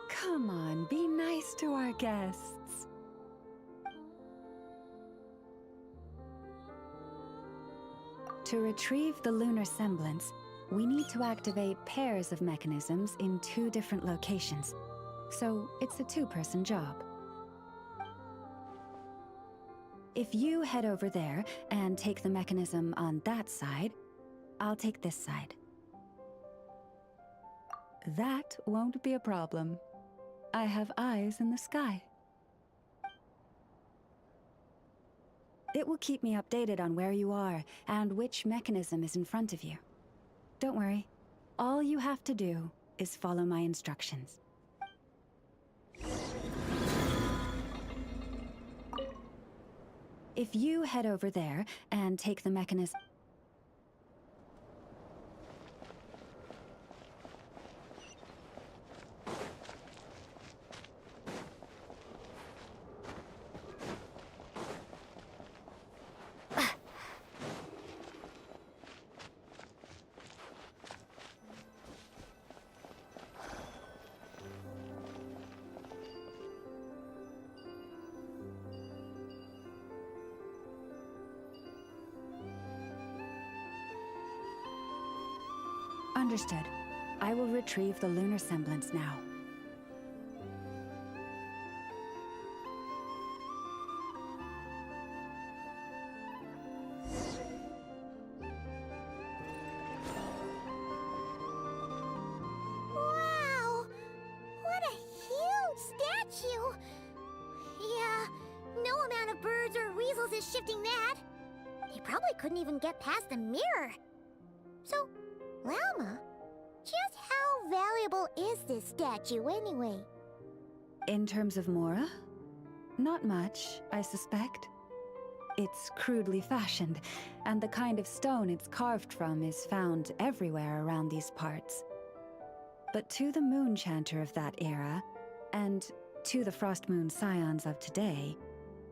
Come on, be nice to our guests. To retrieve the lunar semblance, we need to activate pairs of mechanisms in 2 different locations. So it's a 2-person job. If you head over there and take the mechanism on that side, I'll take this side. That won't be a problem. I have eyes in the sky. It will keep me updated on where you are and which mechanism is in front of you. Don't worry. All you have to do is follow my instructions. If you head over there and take the mechanism... Understood. I will retrieve the lunar semblance now. Wow! What a huge statue! Yeah, no amount of birds or weasels is shifting that. They probably couldn't even get past the mirror. So, Lauma, just how valuable is this statue anyway? In terms of Mora? Not much, I suspect. It's crudely fashioned, and the kind of stone it's carved from is found everywhere around these parts. But to the Moon Chanter of that era, and to the Frost Moon Scions of today,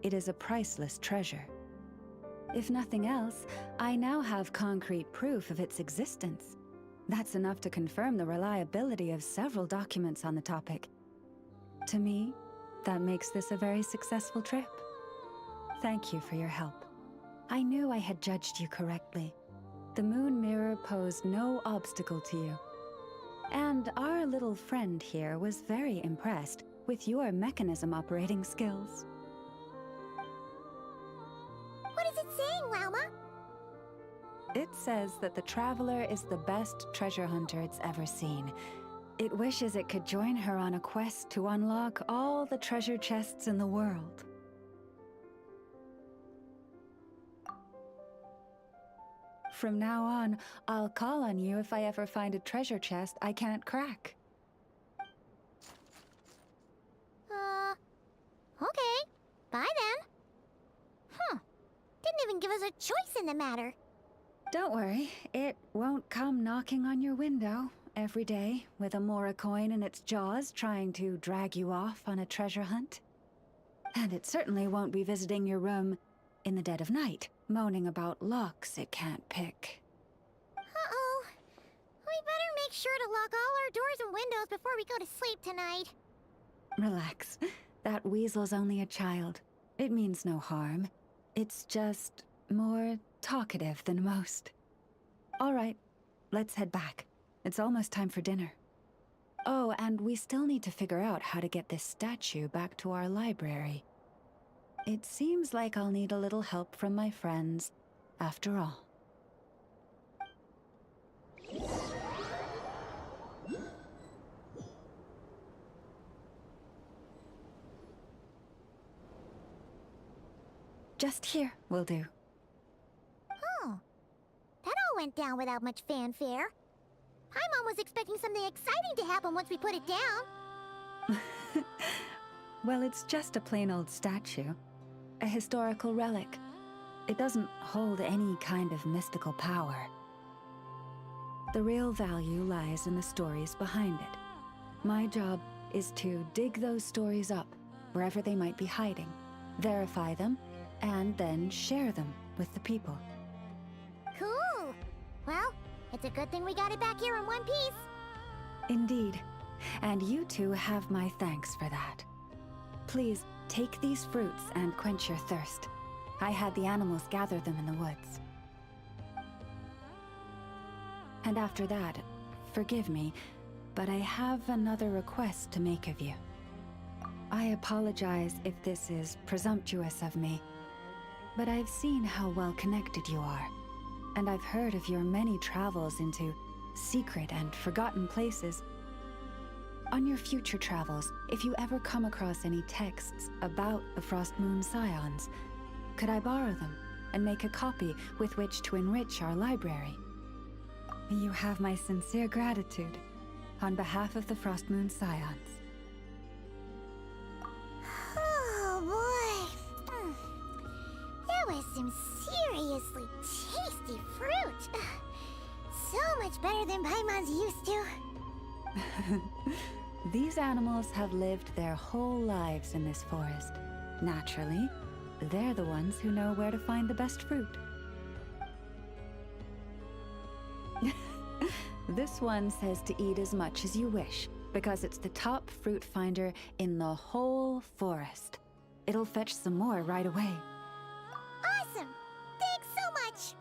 it is a priceless treasure. If nothing else, I now have concrete proof of its existence. That's enough to confirm the reliability of several documents on the topic. To me, that makes this a very successful trip. Thank you for your help. I knew I had judged you correctly. The moon mirror posed no obstacle to you. And our little friend here was very impressed with your mechanism operating skills. What is it saying, Lauma? It says that the Traveler is the best treasure hunter it's ever seen. It wishes it could join her on a quest to unlock all the treasure chests in the world. From now on, I'll call on you if I ever find a treasure chest I can't crack. Okay. Bye then. Didn't even give us a choice in the matter. Don't worry, it won't come knocking on your window every day with a Mora coin in its jaws trying to drag you off on a treasure hunt. And it certainly won't be visiting your room in the dead of night, moaning about locks it can't pick. Uh-oh. We better make sure to lock all our doors and windows before we go to sleep tonight. Relax. That weasel's only a child. It means no harm. It's just more talkative than most. All right, let's head back. It's almost time for dinner. Oh, and we still need to figure out how to get this statue back to our library. It seems like I'll need a little help from my friends, after all. Just here will do. Oh. That all went down without much fanfare. Paimon was expecting something exciting to happen once we put it down. Well, it's just a plain old statue. A historical relic. It doesn't hold any kind of mystical power. The real value lies in the stories behind it. My job is to dig those stories up, wherever they might be hiding, verify them, and then share them with the people. Cool. Well, it's a good thing we got it back here in one piece. Indeed. And you two have my thanks for that. Please, take these fruits and quench your thirst. I had the animals gather them in the woods. And after that, forgive me, but I have another request to make of you. I apologize if this is presumptuous of me, but I've seen how well connected you are, and I've heard of your many travels into secret and forgotten places. On your future travels, if you ever come across any texts about the Frost Moon Scions, could I borrow them and make a copy with which to enrich our library? You have my sincere gratitude on behalf of the Frost Moon Scions. Oh boy. That was some seriously tasty fruit. So much better than Paimon's used to. These animals have lived their whole lives in this forest. Naturally, they're the ones who know where to find the best fruit. This one says to eat as much as you wish, because it's the top fruit finder in the whole forest. It'll fetch some more right away. Awesome! Thanks so much!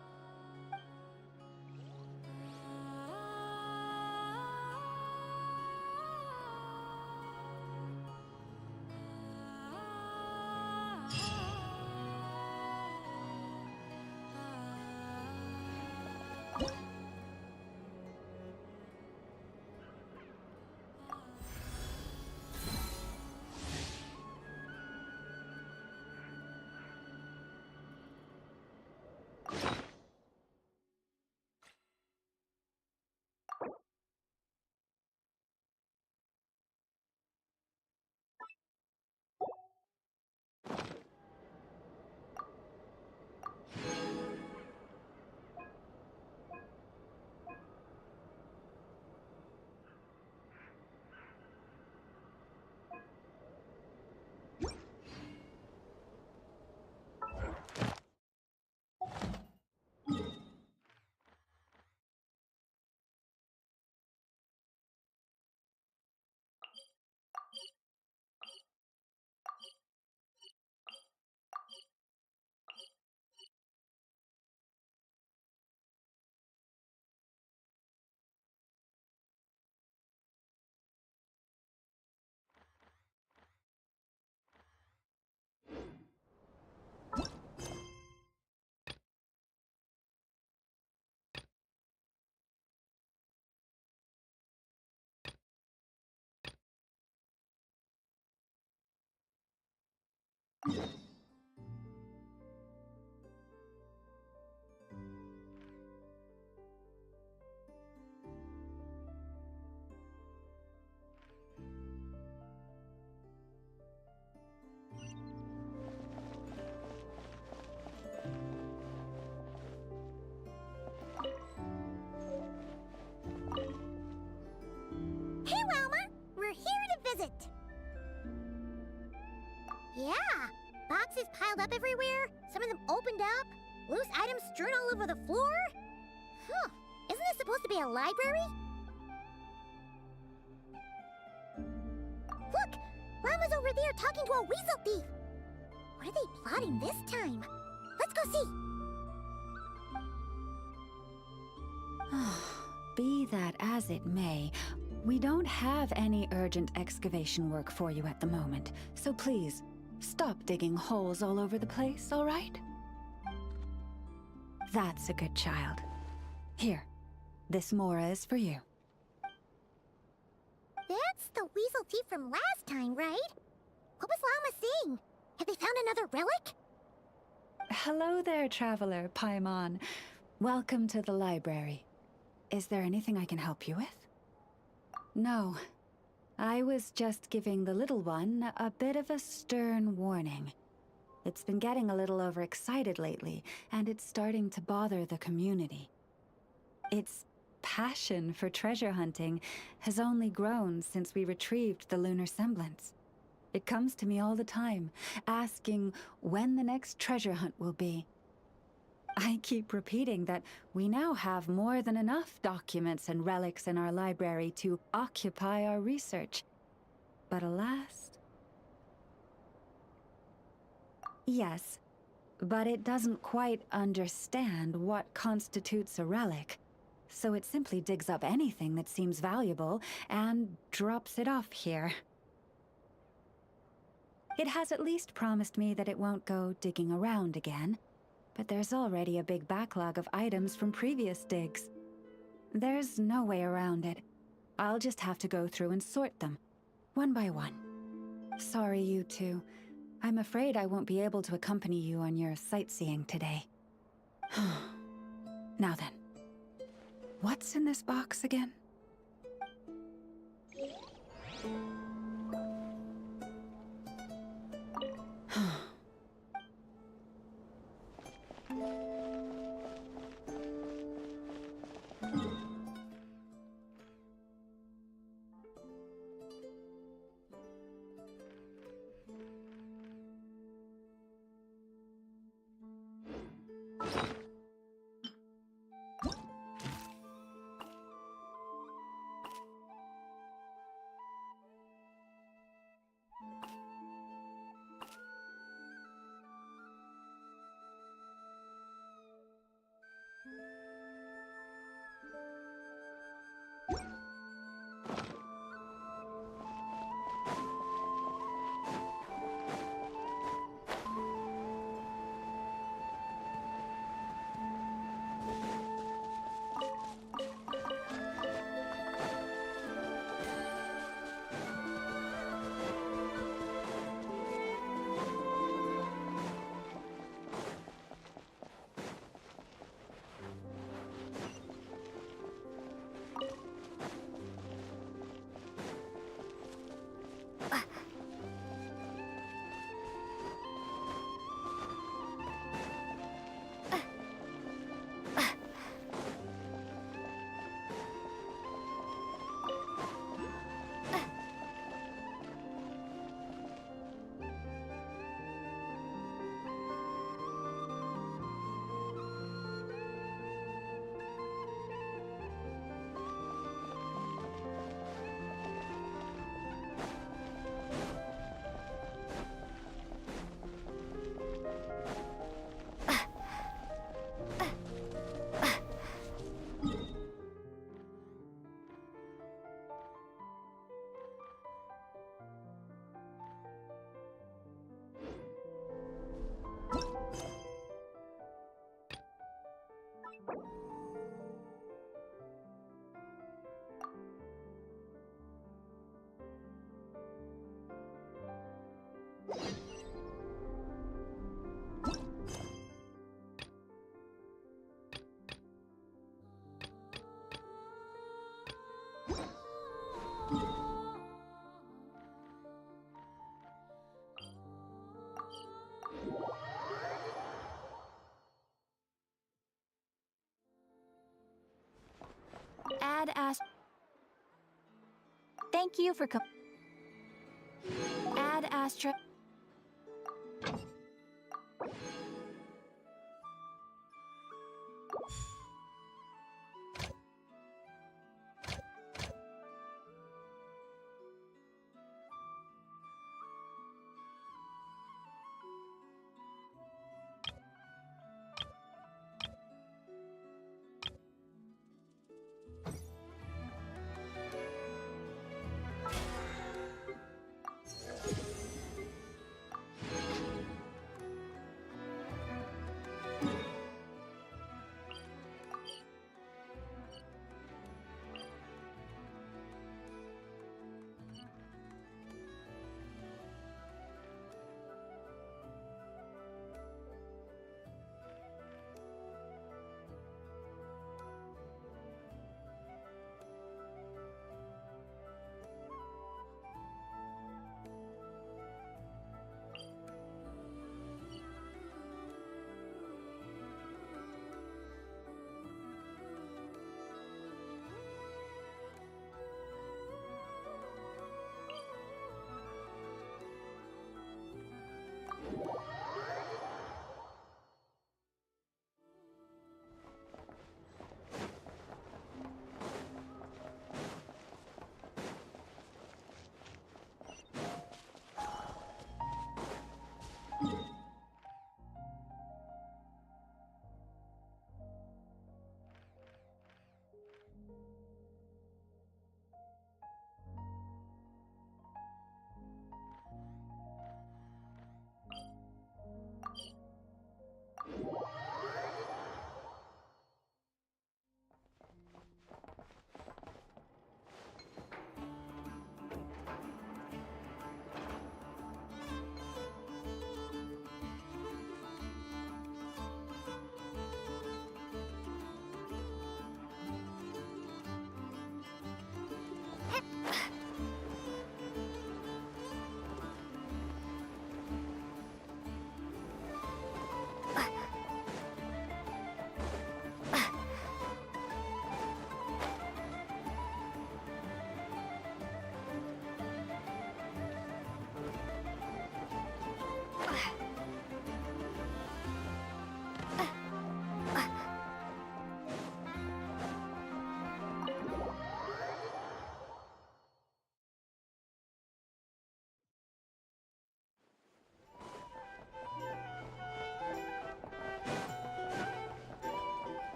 Yeah, boxes piled up everywhere, some of them opened up, loose items strewn all over the floor. Huh, isn't this supposed to be a library? Look, Llama's over there talking to a weasel thief. What are they plotting this time? Let's go see. Be that as it may, we don't have any urgent excavation work for you at the moment, so please, stop digging holes all over the place, all right? That's a good child. Here, this Mora is for you. That's the weasel thief from last time, right? What was Llama saying? Have they found another relic? Hello there, traveler, Paimon. Welcome to the library. Is there anything I can help you with? No. I was just giving the little one a bit of a stern warning. It's been getting a little overexcited lately, and it's starting to bother the community. Its passion for treasure hunting has only grown since we retrieved the lunar semblance. It comes to me all the time, asking when the next treasure hunt will be. I keep repeating that we now have more than enough documents and relics in our library to occupy our research. But alas... Yes, but it doesn't quite understand what constitutes a relic, so it simply digs up anything that seems valuable and drops it off here. It has at least promised me that it won't go digging around again, but there's already a big backlog of items from previous digs. There's no way around it. I'll just have to go through and sort them, one by one. Sorry, you two. I'm afraid I won't be able to accompany you on your sightseeing today. Now then, what's in this box again? Ad Ast... Thank you for Ad Astra...